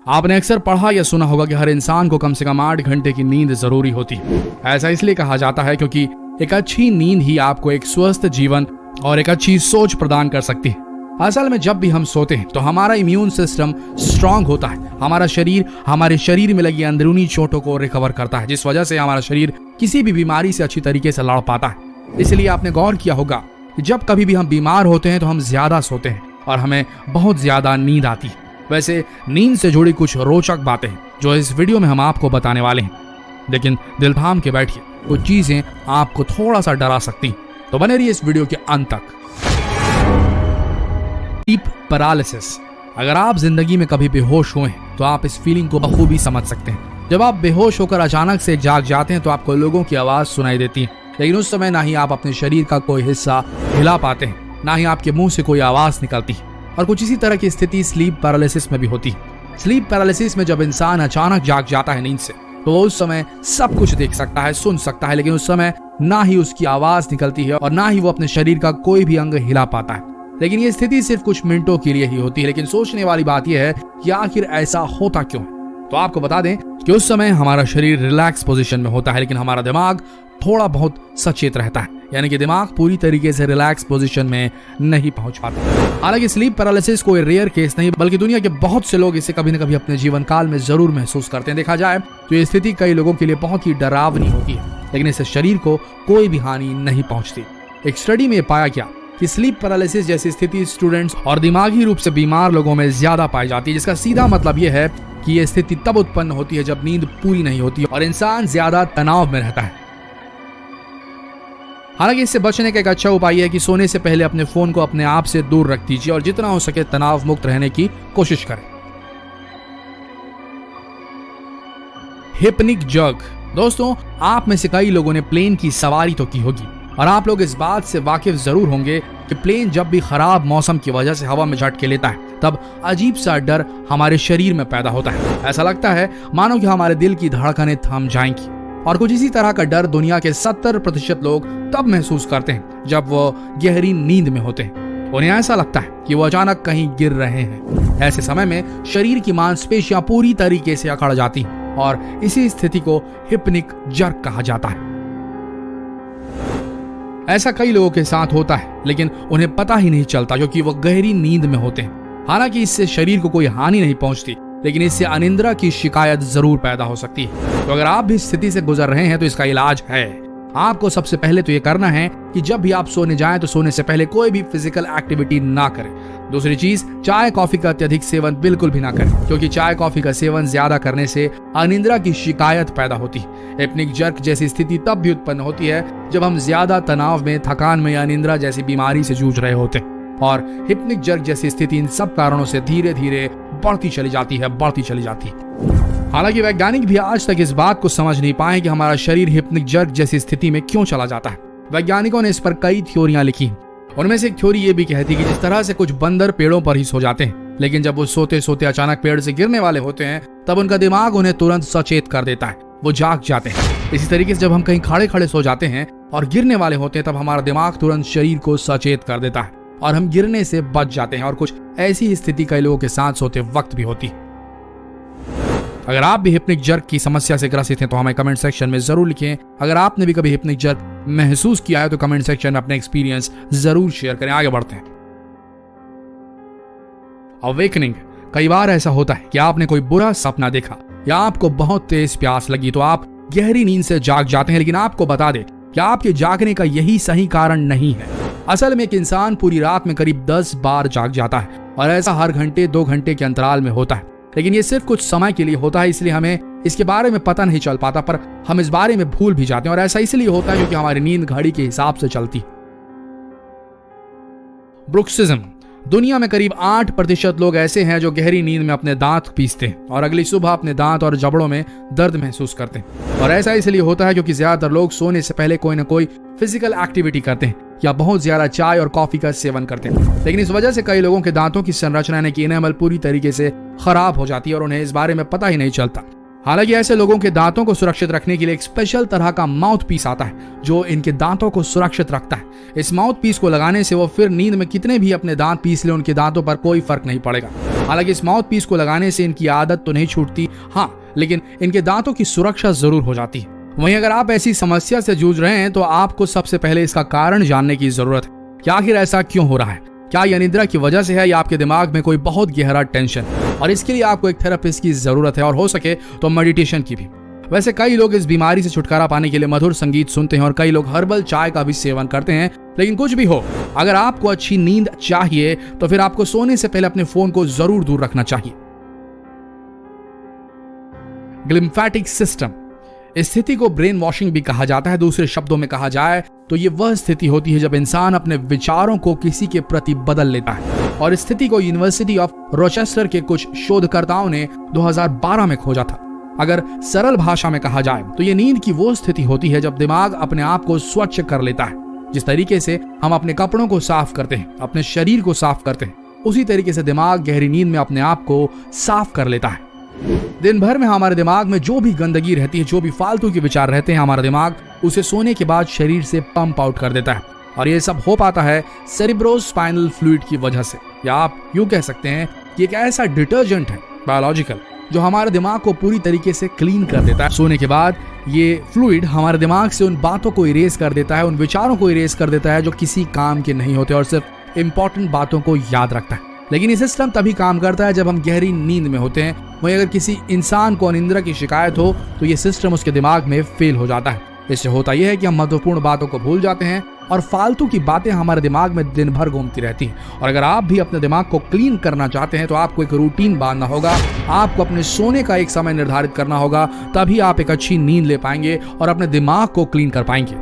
आपने अक्सर पढ़ा या सुना होगा कि हर इंसान को कम से कम 8 घंटे की नींद जरूरी होती है। ऐसा इसलिए कहा जाता है क्योंकि एक अच्छी नींद ही आपको एक स्वस्थ जीवन और एक अच्छी सोच प्रदान कर सकती है। असल में जब भी हम सोते हैं तो हमारा इम्यून सिस्टम स्ट्रांग होता है। हमारे शरीर में लगी अंदरूनी चोटों को रिकवर करता है, जिस वजह से हमारा शरीर किसी भी बीमारी से अच्छी तरीके से लड़ पाता है। इसलिए आपने गौर किया होगा कि जब कभी भी हम बीमार होते हैं तो हम ज्यादा सोते हैं और हमें बहुत ज्यादा नींद आती है। वैसे नींद से जुड़ी कुछ रोचक बातें हैं जो इस वीडियो में हम आपको बताने वाले हैं, लेकिन दिल थाम के बैठिए, कुछ चीजें आपको थोड़ा सा डरा सकती हैं, तो बने रहिए इस वीडियो के अंत तक। Sleep paralysis. अगर आप जिंदगी में कभी बेहोश हुए हैं तो आप इस फीलिंग को बखूबी समझ सकते हैं। जब आप बेहोश होकर अचानक से जाग जाते हैं तो आपको लोगों की आवाज सुनाई देती है, लेकिन उस समय ना ही आप अपने शरीर का कोई हिस्सा हिला पाते हैं, ना ही आपके मुंह से कोई आवाज निकलती है। और कुछ इसी तरह की स्थिति स्लीप पैरालिसिस में भी होती है। स्लीप पैरालिसिस में जब इंसान अचानक जाग जाता है नींद से तो वो उस समय सब कुछ देख सकता है, सुन सकता है, लेकिन उस समय ना ही उसकी आवाज निकलती है और ना ही वो अपने शरीर का कोई भी अंग हिला पाता है। लेकिन ये स्थिति सिर्फ कुछ मिनटों के लिए ही होती है। लेकिन सोचने वाली बात यह है कि आखिर ऐसा होता क्यों है। तो आपको बता दें कि उस समय हमारा शरीर रिलैक्स पोजीशन में होता है, लेकिन हमारा दिमाग थोड़ा बहुत सचेत रहता है, यानी कि दिमाग पूरी तरीके से रिलैक्स पोजीशन में नहीं पहुंच पाता। हालांकि स्लीप पैरालिसिस कोई रेयर केस नहीं, बल्कि दुनिया के बहुत से लोग इसे कभी न कभी अपने जीवन काल में जरूर महसूस करते हैं। देखा जाए तो ये स्थिति कई लोगों के लिए बहुत ही डरावनी होती है, लेकिन इससे शरीर को कोई भी हानि नहीं पहुंचती। एक स्टडी में पाया गया कि स्लीप पैरालिसिस जैसी स्थिति स्टूडेंट्स और दिमागी रूप से बीमार लोगों में ज्यादा पाई जाती है, जिसका सीधा मतलब यह है कि यह स्थिति तब उत्पन्न होती है जब नींद पूरी नहीं होती और इंसान ज्यादा तनाव में रहता है। हालांकि इससे बचने का एक अच्छा उपाय है कि सोने से पहले अपने फोन को अपने आप से दूर रख दीजिए और जितना हो सके तनाव मुक्त रहने की कोशिश करें। हिप्निक जर्क। दोस्तों, आप में से कई लोगों ने प्लेन की सवारी तो की होगी और आप लोग इस बात से वाकिफ जरूर होंगे कि प्लेन जब भी खराब मौसम की वजह से हवा में झटके लेता है तब अजीब सा डर हमारे शरीर में पैदा होता है। ऐसा लगता है मानो कि हमारे दिल की धड़कनें थम जाएंगी। और कुछ इसी तरह का डर दुनिया के 70% लोग तब महसूस करते हैं जब वो गहरी नींद में होते हैं। उन्हें ऐसा लगता है कि वो अचानक कहीं गिर रहे हैं। ऐसे समय में शरीर की मांसपेशियां पूरी तरीके से अकड़ जाती हैं और इसी स्थिति को हिप्निक जर्क कहा जाता है। ऐसा कई लोगों के साथ होता है, लेकिन उन्हें पता ही नहीं चलता क्योंकि वो गहरी नींद में होते हैं। हालांकि इससे शरीर को कोई हानि नहीं पहुंचती, लेकिन इससे अनिद्रा की शिकायत जरूर पैदा हो सकती है। तो अगर आप भी इस स्थिति से गुजर रहे हैं तो इसका इलाज है। आपको सबसे पहले तो ये करना है कि जब भी आप सोने जाएं तो सोने से पहले कोई भी फिजिकल एक्टिविटी ना करें। दूसरी चीज, चाय कॉफी का अत्यधिक सेवन बिल्कुल भी ना करें, क्योंकि चाय कॉफी का सेवन ज्यादा करने से अनिद्रा की शिकायत पैदा होती है। हिप्निक जर्क जैसी स्थिति तब भी उत्पन्न होती है जब हम ज्यादा तनाव में, थकान में या अनिद्रा जैसी बीमारी से जूझ रहे होते हैं। और हिप्निक जर्क जैसी स्थिति इन सब कारणों से धीरे धीरे बढ़ती चली जाती है। हालांकि वैज्ञानिक भी आज तक इस बात को समझ नहीं पाए कि हमारा शरीर हिप्निक जर्क जैसी स्थिति में क्यों चला जाता है। वैज्ञानिकों ने इस पर कई थ्योरियां लिखी। उनमें से एक थ्योरी ये भी कहती है कि जिस तरह से कुछ बंदर पेड़ों पर ही सो जाते हैं, लेकिन जब वो सोते सोते अचानक पेड़ से गिरने वाले होते हैं तब उनका दिमाग उन्हें तुरंत सचेत कर देता है, वो जाग जाते हैं। इसी तरीके से जब हम कहीं खड़े खड़े सो जाते हैं और गिरने वाले होते हैं तब हमारा दिमाग तुरंत शरीर को सचेत कर देता है और हम गिरने से बच जाते हैं। और कुछ ऐसी स्थिति कई लोगों के साथ सोते वक्त भी होती है। अगर आप भी हिप्निक जर्क की समस्या से ग्रसित हैं तो हमें कमेंट सेक्शन में जरूर लिखें। अगर आपने भी कभी हिप्निक जर्क महसूस किया है तो कमेंट सेक्शन में अपने एक्सपीरियंस जरूर शेयर करें। आगे बढ़ते हैं। अवेकनिंग। कई बार ऐसा होता है कि आपने कोई बुरा सपना देखा या आपको बहुत तेज प्यास लगी तो आप गहरी नींद से जाग जाते हैं, लेकिन आपको बता दें कि आपके जागने का यही सही कारण नहीं है। असल में एक इंसान पूरी रात में करीब 10 बार जाग जाता है और ऐसा हर घंटे 2 घंटे के अंतराल में होता है, लेकिन ये सिर्फ कुछ समय के लिए होता है, इसलिए हमें इसके बारे में पता नहीं चल पाता, पर हम इस बारे में भूल भी जाते हैं। और ऐसा इसलिए होता है क्योंकि हमारी नींद घड़ी के हिसाब से चलती है। ब्रुक्सिज्म। दुनिया में करीब 8% लोग ऐसे हैं जो गहरी नींद में अपने दांत पीसते हैं और अगली सुबह अपने दांत और जबड़ों में दर्द महसूस करते हैं। और ऐसा इसलिए होता है क्योंकि ज्यादातर लोग सोने से पहले कोई न कोई फिजिकल एक्टिविटी करते हैं या बहुत ज्यादा चाय और कॉफी का सेवन करते हैं। लेकिन इस वजह से कई लोगों के दांतों की संरचना यानी कि इनेमल पूरी तरीके से खराब हो जाती है और उन्हें इस बारे में पता ही नहीं चलता। हालांकि ऐसे लोगों के दांतों को सुरक्षित रखने के लिए एक स्पेशल तरह का माउथ पीस आता है जो इनके दांतों को सुरक्षित रखता है। इस माउथ पीस को लगाने से वो फिर नींद में कितने भी अपने दांत पीस ले, उनके दांतों पर कोई फर्क नहीं पड़ेगा। हालांकि इस माउथ पीस को लगाने से इनकी आदत तो नहीं छूटती, हाँ, लेकिन इनके दांतों की सुरक्षा जरूर हो जाती है। वहीं अगर आप ऐसी समस्या से जूझ रहे हैं तो आपको सबसे पहले इसका कारण जानने की जरूरत है कि आखिर ऐसा क्यों हो रहा है। क्या यह अनिद्रा की वजह से है या आपके दिमाग में कोई बहुत गहरा टेंशन, और इसके लिए आपको एक थेरेपिस्ट की जरूरत है और हो सके तो मेडिटेशन की भी। वैसे कई लोग इस बीमारी से छुटकारा पाने के लिए मधुर संगीत सुनते हैं और कई लोग हर्बल चाय का भी सेवन करते हैं। लेकिन कुछ भी हो, अगर आपको अच्छी नींद चाहिए तो फिर आपको सोने से पहले अपने फोन को जरूर दूर रखना चाहिए। ग्लिम्फेटिक सिस्टम, इस स्थिति को ब्रेन वॉशिंग भी कहा जाता है। दूसरे शब्दों में कहा जाए तो ये वह स्थिति होती है जब इंसान अपने विचारों को किसी के प्रति बदल लेता है, और इस स्थिति को यूनिवर्सिटी ऑफ रोचेस्टर के कुछ शोधकर्ताओं ने 2012 में खोजा था। अगर सरल भाषा में कहा जाए तो ये नींद की वो स्थिति होती है जब दिमाग अपने आप को स्वच्छ कर लेता है। जिस तरीके से हम अपने कपड़ों को साफ करते हैं, अपने शरीर को साफ करते हैं, उसी तरीके से दिमाग गहरी नींद में अपने आप को साफ कर लेता है। दिन भर में हमारे दिमाग में जो भी गंदगी रहती है, जो भी फालतू के विचार रहते हैं, हमारा दिमाग उसे सोने के बाद शरीर से पंप आउट कर देता है। और ये सब हो पाता है सेरिब्रोस्पाइनल फ्लूइड की वजह से, या आप यूं कह सकते हैं कि एक ऐसा डिटर्जेंट है बायोलॉजिकल जो हमारे दिमाग को पूरी तरीके से क्लीन कर देता है। सोने के बाद ये फ्लूइड हमारे दिमाग से उन बातों को इरेज कर देता है, उन विचारों को इरेज कर देता है जो किसी काम के नहीं होते और सिर्फ इंपॉर्टेंट बातों को याद रखता है। लेकिन ये सिस्टम तभी काम करता है जब हम गहरी नींद में होते हैं। वहीं अगर किसी इंसान को अनिद्रा की शिकायत हो तो ये सिस्टम उसके दिमाग में फेल हो जाता है। इससे होता यह है कि हम महत्वपूर्ण बातों को भूल जाते हैं और फालतू की बातें हमारे दिमाग में दिन भर घूमती रहती हैं। और अगर आप भी अपने दिमाग को क्लीन करना चाहते हैं तो आपको एक रूटीन बांधना होगा। आपको अपने सोने का एक समय निर्धारित करना होगा, तभी आप एक अच्छी नींद ले पाएंगे और अपने दिमाग को क्लीन कर पाएंगे।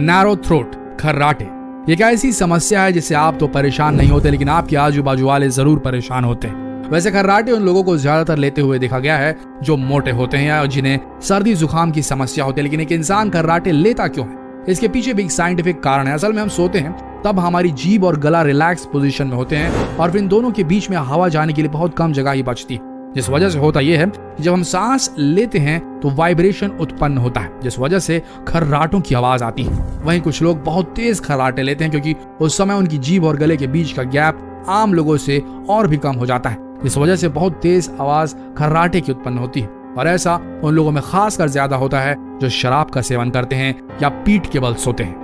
नैरो थ्रोट, खर्राटे, एक ऐसी समस्या है जिससे आप तो परेशान नहीं होते लेकिन आपके आजू बाजू वाले जरूर परेशान होते हैं। वैसे खर्राटे उन लोगों को ज्यादातर लेते हुए देखा गया है जो मोटे होते हैं या जिन्हें सर्दी जुकाम की समस्या होती है। लेकिन एक इंसान खर्राटे लेता क्यों है, इसके पीछे भी एक साइंटिफिक कारण है। असल में हम सोते हैं तब हमारी जीभ और गला रिलैक्स पोजीशन में होते हैं और फिर इन दोनों के बीच में हवा जाने के लिए बहुत कम जगह ही बचती है, जिस वजह से होता यह है कि जब हम सांस लेते हैं तो वाइब्रेशन उत्पन्न होता है, जिस वजह से खर्राटों की आवाज आती है। वहीं कुछ लोग बहुत तेज खर्राटे लेते हैं क्योंकि उस समय उनकी जीभ और गले के बीच का गैप आम लोगों से और भी कम हो जाता है, इस वजह से बहुत तेज आवाज खर्राटे की उत्पन्न होती है। और ऐसा उन लोगों में खासकर ज्यादा होता है जो शराब का सेवन करते हैं या पीठ के बल सोते हैं।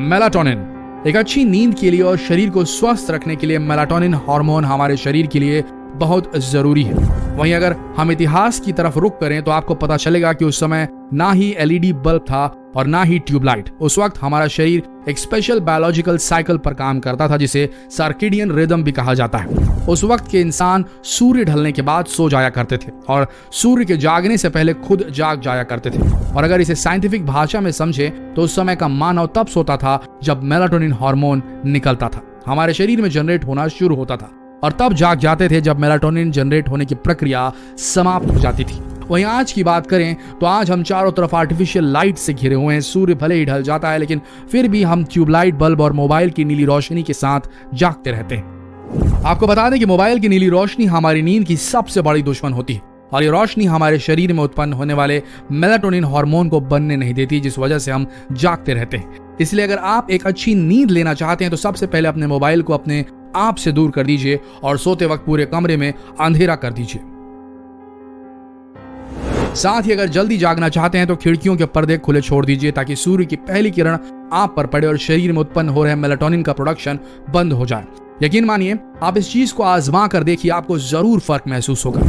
मेलाटोनिन, एक अच्छी नींद के लिए और शरीर को स्वस्थ रखने के लिए मेलाटोनिन हार्मोन हमारे शरीर के लिए बहुत जरूरी है। वहीं अगर हम इतिहास की तरफ रुख करें तो आपको पता चलेगा कि उस समय ना ही एलईडी बल्ब था और ना ही ट्यूबलाइट। उस वक्त हमारा शरीर एक स्पेशल बायोलॉजिकल साइकिल पर काम करता था जिसे सर्केडियन रिदम भी कहा जाता है। उस वक्त के इंसान सूर्य ढलने के बाद सो जाया करते थे और सूर्य के जागने से पहले खुद जाग जाया करते थे। और अगर इसे साइंटिफिक भाषा में समझे तो उस समय का मानव तब सोता था जब मेलाटोनिन हार्मोन निकलता था, हमारे शरीर में जनरेट होना शुरू होता था, और तब जाग जाते थे जब मेलाटोनिन जनरेट होने की प्रक्रिया समाप्त हो जाती थी। वहीं आज की बात करें तो आज हम चारों तरफ आर्टिफिशियल लाइट से घिरे हुए हैं। सूर्य भले ही ढल जाता है लेकिन फिर भी हम ट्यूबलाइट बल्ब और मोबाइल की नीली रोशनी के साथ जागते रहते हैं। आपको बता दें कि मोबाइल की नीली रोशनी हमारी नींद की सबसे बड़ी दुश्मन होती है और ये रोशनी हमारे शरीर में उत्पन्न होने वाले मेलाटोनिन हार्मोन को बनने नहीं देती, जिस वजह से हम जागते रहते हैं। इसलिए अगर आप एक अच्छी नींद लेना चाहते हैं तो सबसे पहले अपने मोबाइल को अपने आप से दूर कर दीजिए और सोते वक्त पूरे कमरे में अंधेरा कर दीजिए। साथ ही अगर जल्दी जागना चाहते हैं तो खिड़कियों के पर्दे खुले छोड़ दीजिए ताकि सूर्य की पहली किरण आप पर पड़े और शरीर में उत्पन्न हो रहे मेलाटोनिन का प्रोडक्शन बंद हो जाए। यकीन मानिए आप इस चीज को आजमा कर देखिए, आपको जरूर फर्क महसूस होगा।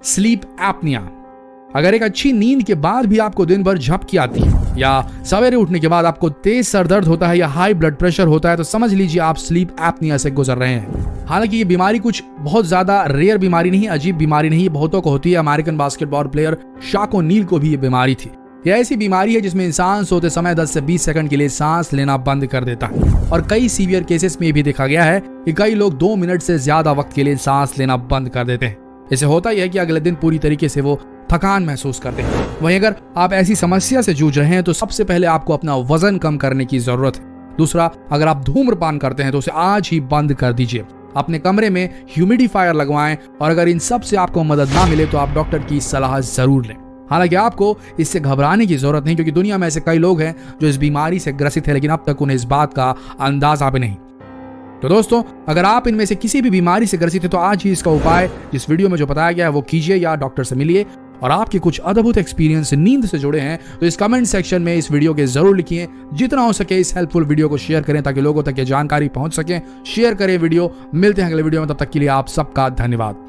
स्लीप एपनिया, अगर एक अच्छी नींद के बाद भी आपको दिन भर झपकी आती है या सवेरे उठने के बाद आपको तेज सर दर्द होता है या हाई ब्लड प्रेशर होता है तो समझ लीजिए आप स्लीप एपनिया से गुजर रहे हैं। हालांकि ये बीमारी कुछ बहुत ज्यादा रेयर बीमारी नहीं, अजीब बीमारी नहीं, बहुतों को होती है। अमेरिकन बास्केटबॉल प्लेयर शाको नील को भी ये बीमारी थी। यह ऐसी बीमारी है जिसमें इंसान सोते समय 10 से 20 सेकंड के लिए सांस लेना बंद कर देता है और कई सीवियर केसेस में भी देखा गया है कि कई लोग 2 मिनट से ज्यादा वक्त के लिए सांस लेना बंद कर देते हैं। इससे होता यह है कि अगले दिन पूरी तरीके से वो थकान महसूस करते हैं। वहीं अगर आप ऐसी समस्या से जूझ रहे हैं तो सबसे पहले आपको अपना वजन कम करने की जरूरत है। दूसरा, अगर आप धूम्रपान करते हैं तो उसे आज ही बंद कर दीजिए। अपने कमरे में ह्यूमिडिफायर लगवाएं और अगर इन सब से आपको मदद ना मिले तो आप डॉक्टर की सलाह जरूर लें। हालांकि आपको इससे घबराने की जरूरत नहीं, क्योंकि दुनिया में ऐसे कई लोग हैं जो इस बीमारी से ग्रसित है, लेकिन अब तक उन्हें इस बात का अंदाजा भी नहीं। तो दोस्तों, अगर आप इनमें से किसी भी बीमारी से ग्रसित है तो आज ही इसका उपाय जिस वीडियो में जो बताया गया है वो कीजिए, या डॉक्टर से मिलिए। और आपके कुछ अद्भुत एक्सपीरियंस नींद से जुड़े हैं तो इस कमेंट सेक्शन में इस वीडियो के जरूर लिखिए। जितना हो सके इस हेल्पफुल वीडियो को शेयर करें ताकि लोगों तक ये जानकारी पहुंच सके। शेयर करें वीडियो। मिलते हैं अगले वीडियो में, तब तक के लिए आप सबका धन्यवाद।